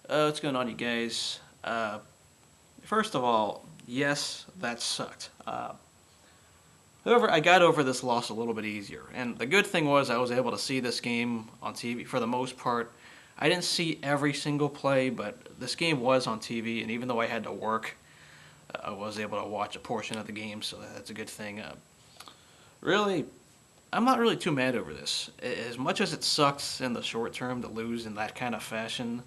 What's going on, you guys? First of all, yes, that sucked. However, I got over this loss a little bit easier. And the good thing was I was able to see this game on TV for the most part. I didn't see every single play, but this game was on TV, and even though I had to work, I was able to watch a portion of the game, so that's a good thing. Really, I'm not really too mad over this. As much as it sucks in the short term to lose in that kind of fashion,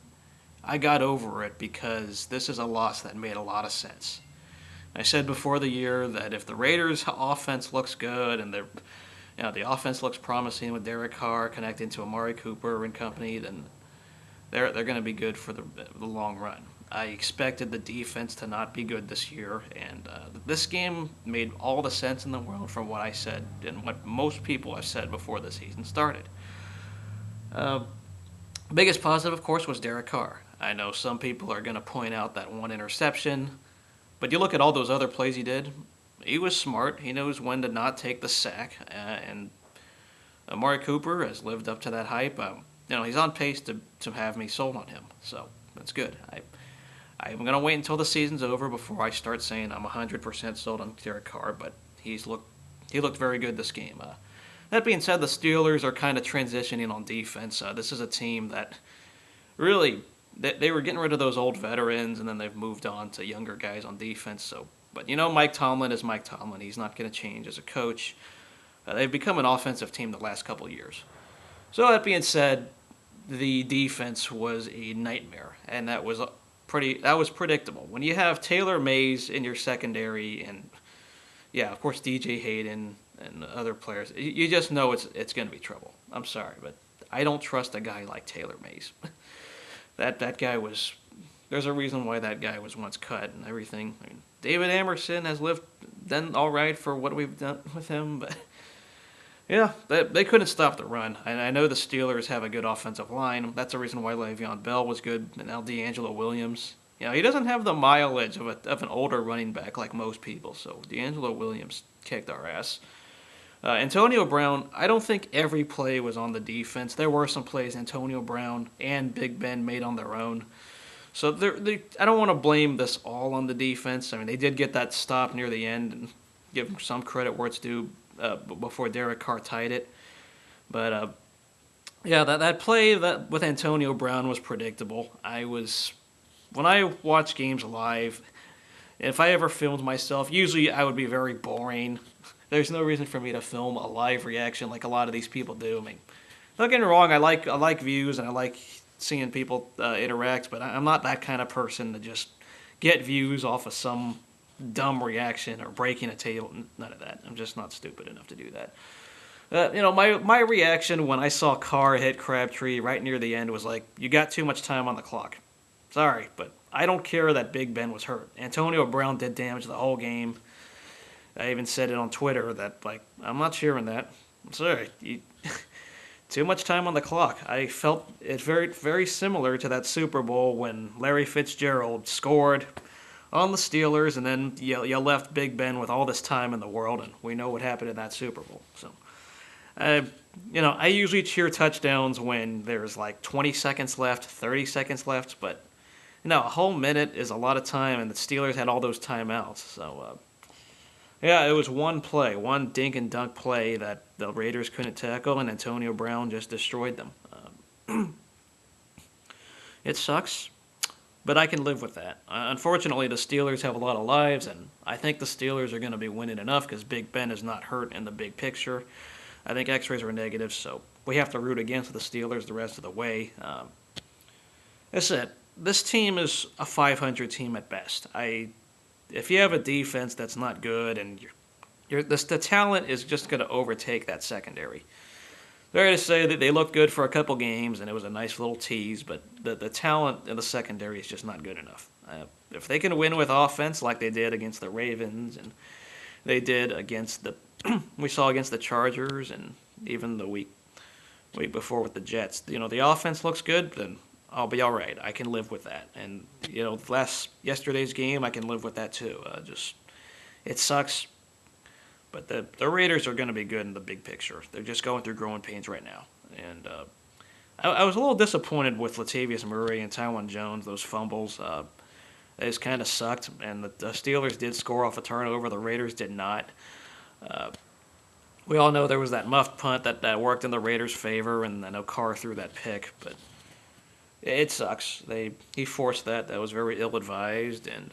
I got over it because this is a loss that made a lot of sense. I said before the year that if the Raiders' offense looks good and the offense looks promising with Derek Carr connecting to Amari Cooper and company, then they're going to be good for the long run. I expected the defense to not be good this year, and this game made all the sense in the world from what I said and what most people have said before the season started. Uh, Biggest positive, of course, was Derek Carr. I know some people are going to point out that one interception, but you look at all those other plays he did. He was smart. He knows when to not take the sack, and Amari Cooper has lived up to that hype. He's on pace to have me sold on him, so that's good. I'm gonna wait until the season's over before I start saying I'm 100% sold on Derek Carr, but he looked very good this game. That being said, the Steelers are kind of transitioning on defense. This is a team that really they were getting rid of those old veterans, and then they've moved on to younger guys on defense. But Mike Tomlin is Mike Tomlin. He's not going to change as a coach. They've become an offensive team the last couple of years. So that being said, the defense was a nightmare, and that was predictable. When you have Taylor Mays in your secondary, and yeah, of course DJ Hayden and other players, you just know it's going to be trouble. I'm sorry, but I don't trust a guy like Taylor Mays. That guy was. There's a reason why that guy was once cut and everything. I mean, David Amerson has done all right for what we've done with him, but yeah, they couldn't stop the run. And I know the Steelers have a good offensive line. That's the reason why Le'Veon Bell was good, and now D'Angelo Williams. He doesn't have the mileage of an older running back like most people. So D'Angelo Williams kicked our ass. Antonio Brown, I don't think every play was on the defense. There were some plays Antonio Brown and Big Ben made on their own. So I don't want to blame this all on the defense. I mean, they did get that stop near the end and give them some credit where it's due before Derek Carr tied it. But yeah, that play that with Antonio Brown was predictable. When I watch games live, if I ever filmed myself, usually I would be very boring. There's no reason for me to film a live reaction like a lot of these people do. I mean, don't get me wrong, I like views and I like seeing people interact, but I'm not that kind of person to just get views off of some dumb reaction or breaking a table. None of that. I'm just not stupid enough to do that. My reaction when I saw Carr hit Crabtree right near the end was like, you got too much time on the clock. Sorry, but I don't care that Big Ben was hurt. Antonio Brown did damage the whole game. I even said it on Twitter that, like, I'm not cheering that. I'm sorry. Too much time on the clock. I felt it very, very similar to that Super Bowl when Larry Fitzgerald scored on the Steelers, and then you left Big Ben with all this time in the world, and we know what happened in that Super Bowl. So, I usually cheer touchdowns when there's like 20 seconds left, 30 seconds left, but a whole minute is a lot of time, and the Steelers had all those timeouts. So, yeah, it was one play, one dink and dunk play that the Raiders couldn't tackle, and Antonio Brown just destroyed them. It sucks, but I can live with that. Unfortunately, the Steelers have a lot of lives, and I think the Steelers are going to be winning enough because Big Ben is not hurt in the big picture. I think X-rays are negative, so we have to root against the Steelers the rest of the way. That's it. This team is a 500 team at best. If you have a defense that's not good and the talent is just going to overtake that secondary. Fair to say that they looked good for a couple games and it was a nice little tease, but the talent in the secondary is just not good enough. If they can win with offense like they did against the Ravens and they did against we saw against the Chargers and even the week before with the Jets, the offense looks good, then I'll be all right. I can live with that. And yesterday's game, I can live with that too. It sucks, but the Raiders are going to be good in the big picture. They're just going through growing pains right now, and I was a little disappointed with Latavius Murray and Tywan Jones, those fumbles. They just kind of sucked, and the Steelers did score off a turnover. The Raiders did not. Uh, we all know there was that muffed punt that worked in the Raiders' favor, and I know Carr threw that pick, but it sucks. He forced that. That was very ill-advised, and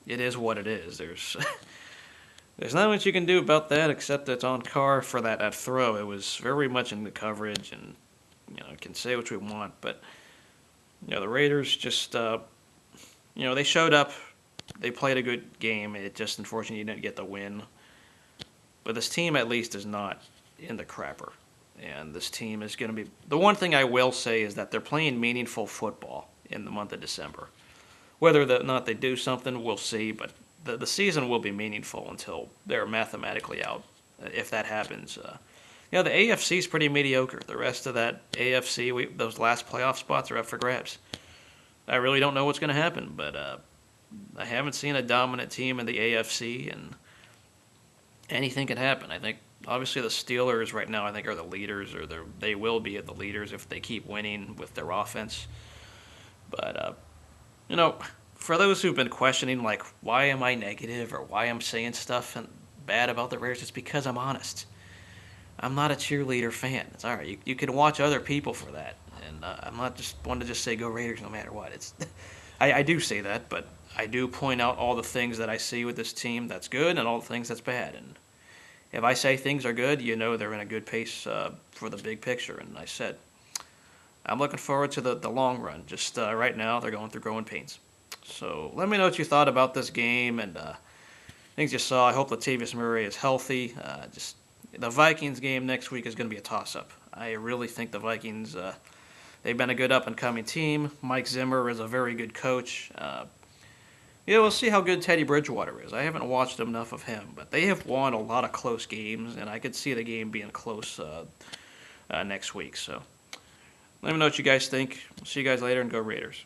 it is what it is. There's not much you can do about that except it's on Carr for that throw. It was very much in the coverage, and can say what we want, but the Raiders just they showed up. They played a good game. It just unfortunately didn't get the win. But this team at least is not in the crapper. And this team is going to be... The one thing I will say is that they're playing meaningful football in the month of December. Whether or not they do something, we'll see. But the season will be meaningful until they're mathematically out, if that happens. The AFC is pretty mediocre. The rest of that AFC, those last playoff spots are up for grabs. I really don't know what's going to happen, but I haven't seen a dominant team in the AFC, and anything can happen. I think, obviously, the Steelers right now, I think, are the leaders, or they will be the leaders if they keep winning with their offense. But, for those who've been questioning, like, why am I negative or why I'm saying stuff bad about the Raiders, it's because I'm honest. I'm not a cheerleader fan. It's all right. You can watch other people for that. And I'm not just one to just say go Raiders no matter what. I do say that, but I do point out all the things that I see with this team that's good and all the things that's bad. And if I say things are good, they're in a good pace for the big picture. And I said, I'm looking forward to the long run. Just right now, they're going through growing pains. So let me know what you thought about this game and things you saw. I hope Latavius Murray is healthy. The Vikings game next week is going to be a toss-up. I really think the Vikings, they've been a good up-and-coming team. Mike Zimmer is a very good coach. We'll see how good Teddy Bridgewater is. I haven't watched enough of him, but they have won a lot of close games, and I could see the game being close next week. So let me know what you guys think. See you guys later, and go Raiders.